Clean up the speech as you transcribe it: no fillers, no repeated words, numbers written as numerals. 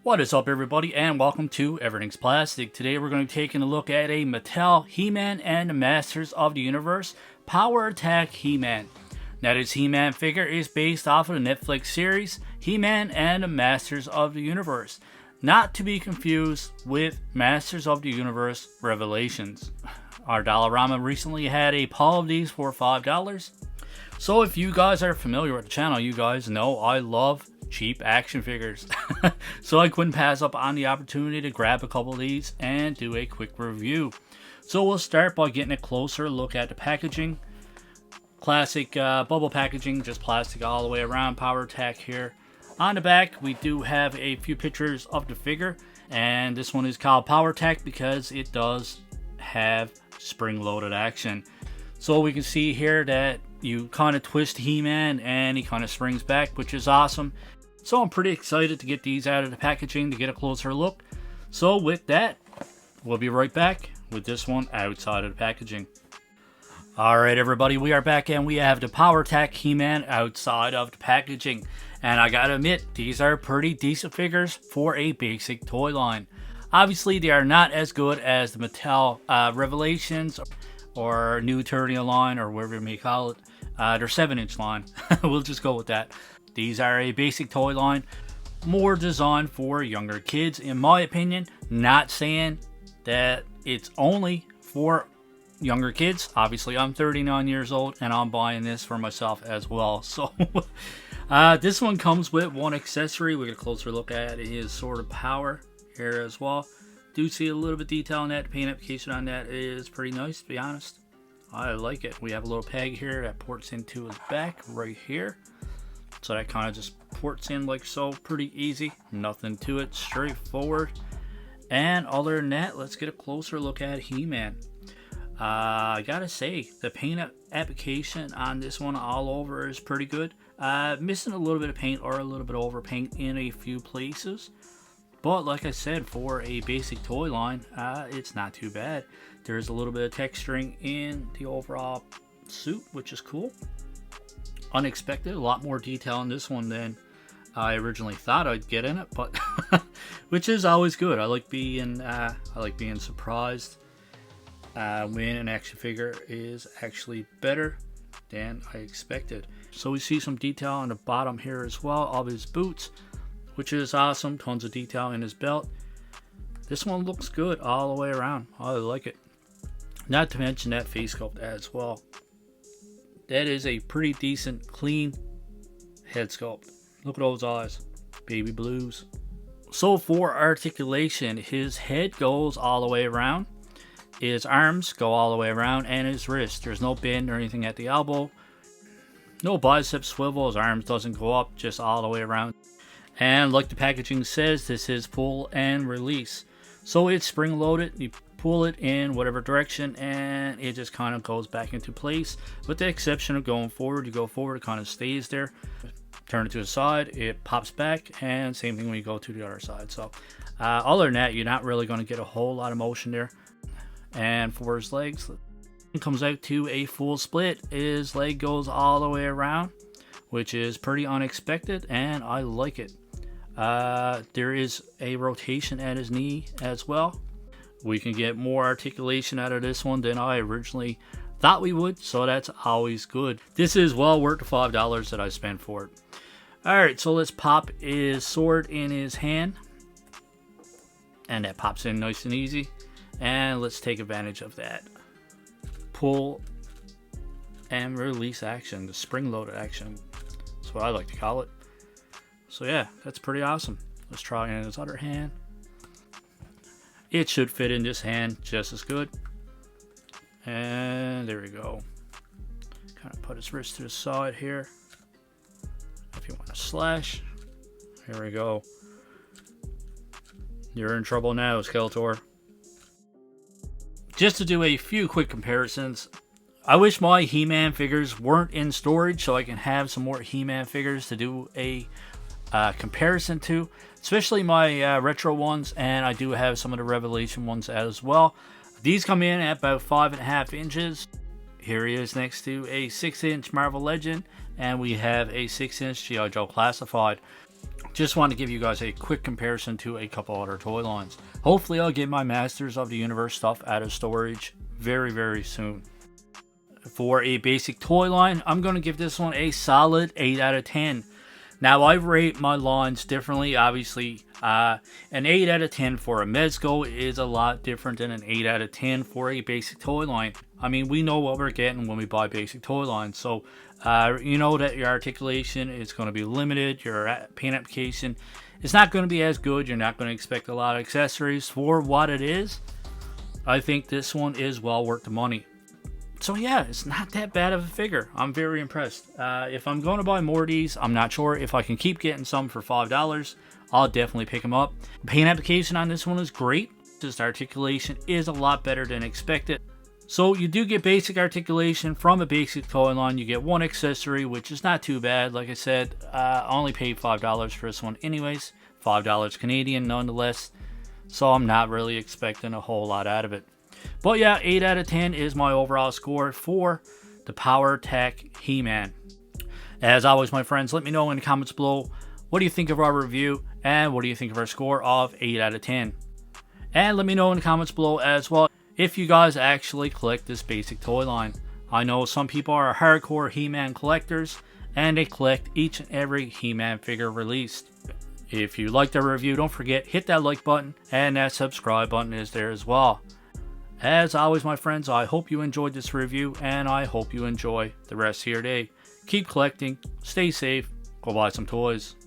What is up, everybody, and welcome to Everything's Plastic. Today we're going to be taking a look at a Mattel He-Man and the Masters of the Universe Power Attack He-Man. Now, this He-Man figure is based off of the Netflix series He-Man and the Masters of the Universe, not to be confused with Masters of the Universe Revelations. Our Dollarama recently had a pile of these for $5. So if you guys are familiar with the channel, you guys know I love cheap action figures. So I couldn't pass up on the opportunity to grab a couple of these and do a quick review. So we'll start by getting a closer look at the packaging. Classic bubble packaging, just plastic all the way around. Power Attack here. On the back, we do have a few pictures of the figure, and this one is called Power Attack because it does have spring-loaded action. So we can see here that you kind of twist He-Man and he kind of springs back, which is awesome. So I'm pretty excited to get these out of the packaging to get a closer look. So with that, we'll be right back with this one outside of the packaging. Alright everybody, we are back and we have the Power Attack He-Man outside of the packaging. And I gotta admit, these are pretty decent figures for a basic toy line. Obviously they are not as good as the Mattel Revelations or New Eternia line, or whatever you may call it. Their 7-inch line. We'll just go with that. These are a basic toy line, more designed for younger kids, in my opinion. Not saying that it's only for younger kids. Obviously, I'm 39 years old, and I'm buying this for myself as well. So, this one comes with one accessory. We get a closer look at his Sword of Power here as well. Do see a little bit of detail on that. The paint application on that is pretty nice, to be honest. I like it. We have a little peg here that ports into his back right here. So that kind of just ports in like so. Pretty easy. Nothing to it. Straightforward. And other than that, let's get a closer look at He-Man. I gotta say, the paint application on this one all over is pretty good. Missing a little bit of paint or a little bit of overpaint in a few places. But like I said, for a basic toy line, it's not too bad. There's a little bit of texturing in the overall suit, which is cool. Unexpected, a lot more detail in this one than I originally thought I'd get in it, but which is always good. I like being surprised when an action figure is actually better than I expected. So we see some detail on the bottom here as well of his boots, which is awesome. Tons of detail in his belt. This one looks good all the way around. I like it. Not to mention that face sculpt as well. That is a pretty decent, clean head sculpt. Look at those eyes. Baby blues. So for articulation, his head goes all the way around. His arms go all the way around, and his wrist. There's no bend or anything at the elbow. No bicep swivel. His arms doesn't go up, just all the way around. And like the packaging says, this is pull and release. So it's spring loaded. You pull it in whatever direction and it just kind of goes back into place, with the exception of going forward. You go forward, it kind of stays there. Turn it to the side, it pops back, and same thing when you go to the other side. So other than that, you're not really going to get a whole lot of motion there. And for his legs, it comes out to a full split. His leg goes all the way around, which is pretty unexpected, and I like it. There is a rotation at his knee as well. We can get more articulation out of this one than I originally thought we would, so that's always good. This is well worth the $5 that I spent for it. Alright, so let's pop his sword in his hand. And that pops in nice and easy. And let's take advantage of that. Pull and release action, the spring-loaded action. That's what I like to call it. So yeah, that's pretty awesome. Let's try it in his other hand. It should fit in this hand just as good. And there we go. Kind of put his wrist to the side here. If you want to slash. Here we go. You're in trouble now, Skeletor. Just to do a few quick comparisons. I wish my He-Man figures weren't in storage so I can have some more He-Man figures to do a comparison to, especially my retro ones, and I do have some of the Revelation ones as well. These come in at about 5.5 inches. Here he is next to a 6-inch Marvel Legend, and we have a 6-inch G.I. Joe Classified. Just want to give you guys a quick comparison to a couple other toy lines. Hopefully I'll get my Masters of the Universe stuff out of storage very soon. For a basic toy line, I'm going to give this one a solid 8 out of 10. Now, I rate my lines differently. Obviously, an 8 out of 10 for a Mezco is a lot different than an 8 out of 10 for a basic toy line. I mean, we know what we're getting when we buy basic toy lines. So, you know that your articulation is going to be limited. Your paint application is not going to be as good. You're not going to expect a lot of accessories for what it is. I think this one is well worth the money. So yeah, it's not that bad of a figure. I'm very impressed. If I'm going to buy more of these, I'm not sure if I can keep getting some for $5. I'll definitely pick them up. Paint application on this one is great. This articulation is a lot better than expected. So you do get basic articulation from a basic toy line. You get one accessory, which is not too bad. Like I said, I only paid $5 for this one anyways. $5 Canadian nonetheless. So I'm not really expecting a whole lot out of it. But yeah, 8 out of 10 is my overall score for the Power Tech He-Man. As always, my friends, let me know in the comments below, what do you think of our review, and what do you think of our score of 8 out of 10. And let me know in the comments below as well if you guys actually collect this basic toy line. I know some people are hardcore He-Man collectors, and they collect each and every He-Man figure released. If you liked our review, don't forget, hit that like button, and that subscribe button is there as well. As always, my friends, I hope you enjoyed this review, and I hope you enjoy the rest of your day. Keep collecting, stay safe, go buy some toys.